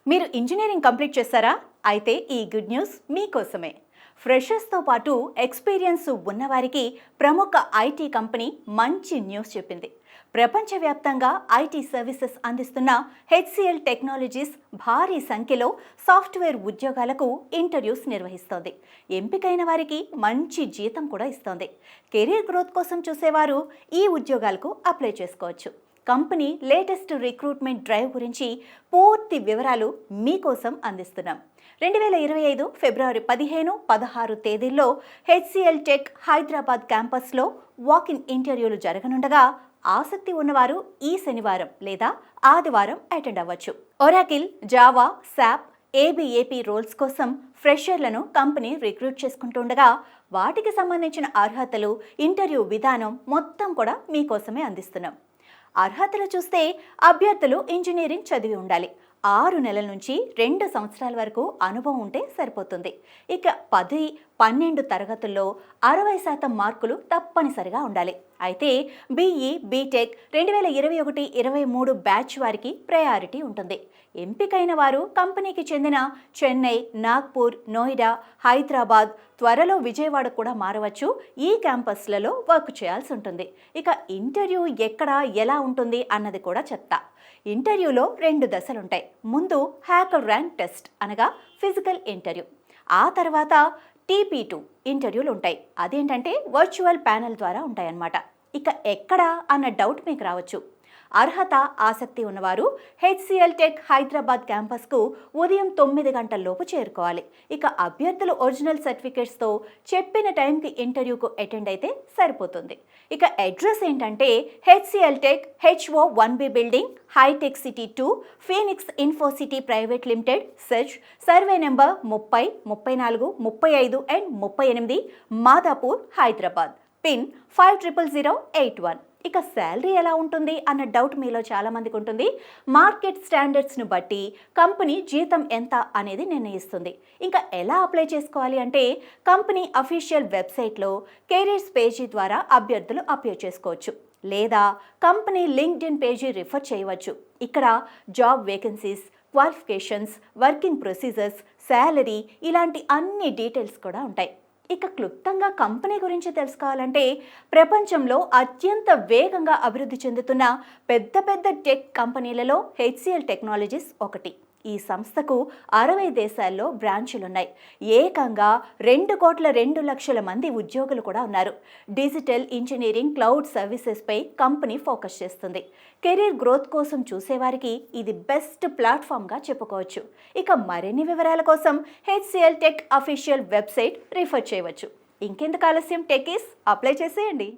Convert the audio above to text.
మీరు engineering complete చేశారా? అయితే ఈ గుడ్ న్యూస్ మీకోసమే. ఫ్రెషర్స్తో పాటు ఎక్స్పీరియన్స్ ఉన్నవారికి ప్రముఖ ఐటీ కంపెనీ మంచి న్యూస్ చెప్పింది. ప్రపంచవ్యాప్తంగా ఐటీ సర్వీసెస్ అందిస్తున్న హెచ్సిఎల్ టెక్నాలజీస్ భారీ సంఖ్యలో సాఫ్ట్వేర్ ఉద్యోగాలకు ఇంటర్వ్యూస్ నిర్వహిస్తోంది. ఎంపికైన వారికి మంచి జీతం కూడా ఇస్తోంది. కెరీర్ గ్రోత్ కోసం చూసేవారు ఈ ఉద్యోగాలకు అప్లై చేసుకోవచ్చు. కంపెనీ లేటెస్ట్ రిక్రూట్మెంట్ డ్రైవ్ గురించి పూర్తి వివరాలు మీకోసం అందిస్తున్నాం. 2025 ఫిబ్రవరి 15, 16 తేదీల్లో హెచ్సిఎల్ టెక్ హైదరాబాద్ క్యాంపస్లో వాకిన్ ఇంటర్వ్యూలు జరగనుండగా ఆసక్తి ఉన్నవారు ఈ శనివారం లేదా ఆదివారం అటెండ్ అవ్వచ్చు. ఒరాకిల్, జావా, శాప్, ఏబిఏపి రోల్స్ కోసం ఫ్రెషర్లను కంపెనీ రిక్రూట్ చేసుకుంటుండగా వాటికి సంబంధించిన అర్హతలు, ఇంటర్వ్యూ విధానం మొత్తం కూడా మీకోసమే అందిస్తున్నాం. అర్హతలు చూస్తే అభ్యర్థులు ఇంజనీరింగ్ చదివి ఉండాలి. 6 నెలల నుంచి 2 సంవత్సరాల వరకు అనుభవం ఉంటే సరిపోతుంది. ఇక 10, 12 తరగతుల్లో 60% మార్కులు తప్పనిసరిగా ఉండాలి. అయితే బీఈ, బీటెక్ 2021-23 బ్యాచ్ వారికి ప్రయారిటీ ఉంటుంది. ఎంపికైన వారు కంపెనీకి చెందిన చెన్నై, నాగ్పూర్, నోయిడా, హైదరాబాద్, త్వరలో విజయవాడ కూడా మారవచ్చు. ఈ క్యాంపస్లలో వర్క్ చేయాల్సి ఉంటుంది. ఇక ఇంటర్వ్యూ ఎక్కడ, ఎలా ఉంటుంది అన్నది కూడా చెప్తా. ఇంటర్వ్యూలో 2 దశలుంటాయి. ముందు హ్యాకర్ ర్యాంక్ టెస్ట్ అనగా ఫిజికల్ ఇంటర్వ్యూ. ఆ తర్వాత TP2 ఇంటర్వ్యూలు ఉంటాయి. అదేంటంటే వర్చువల్ ప్యానెల్ ద్వారా ఉంటాయన్నమాట. ఇక ఎక్కడ అన్న డౌట్ మీకు రావచ్చు. అర్హత, ఆసక్తి ఉన్నవారు హెచ్సిఎల్ టెక్ హైదరాబాద్ క్యాంపస్కు ఉదయం 9 గంటల్లోపు చేరుకోవాలి. ఇక అభ్యర్థులు ఒరిజినల్ సర్టిఫికేట్స్తో చెప్పిన టైంకి ఇంటర్వ్యూకు అటెండ్ అయితే సరిపోతుంది. ఇక అడ్రస్ ఏంటంటే హెచ్సిఎల్ టెక్ HO1B బిల్డింగ్, హైటెక్ City 2, Phoenix Infocity private limited, search, survey number 30, 34, 35 and 38, Madhapur, Hyderabad. Pin 500081. ఇక శాలరీ ఎలా ఉంటుంది అన్న డౌట్ మీలో చాలా మందికి ఉంటుంది. మార్కెట్ స్టాండర్డ్స్ను బట్టి కంపెనీ జీతం ఎంత అనేది నిర్ణయిస్తుంది. ఇంకా ఎలా అప్లై చేసుకోవాలి అంటే కంపెనీ అఫీషియల్ వెబ్సైట్లో కెరీర్స్ పేజీ ద్వారా అభ్యర్థులు అప్లై చేసుకోవచ్చు, లేదా కంపెనీ లింక్డ్ఇన్ పేజీ రిఫర్ చేయవచ్చు. ఇక్కడ job vacancies, qualifications, working procedures, salary ఇలాంటి అన్ని డీటెయిల్స్ కూడా ఉంటాయి. ఇక క్లుప్తంగా కంపెనీ గురించి తెలుసుకోవాలంటే ప్రపంచంలో అత్యంత వేగంగా అభివృద్ధి చెందుతున్న పెద్ద టెక్ కంపెనీలలో హెచ్సిఎల్ టెక్నాలజీస్ ఒకటి. ఈ సంస్థకు 60 దేశాల్లో బ్రాంచులున్నాయి. ఏకంగా 2,02,00,000 మంది ఉద్యోగులు కూడా ఉన్నారు. డిజిటల్ ఇంజనీరింగ్, క్లౌడ్ సర్వీసెస్పై కంపెనీ ఫోకస్ చేస్తుంది. కెరీర్ గ్రోత్ కోసం చూసేవారికి ఇది బెస్ట్ ప్లాట్ఫామ్గా చెప్పుకోవచ్చు. ఇక మరిన్ని వివరాల కోసం HCl tech official website refer చేయవచ్చు. ఇంకెందుకు ఆలస్యం, టెకీస్ అప్లై చేసేయండి.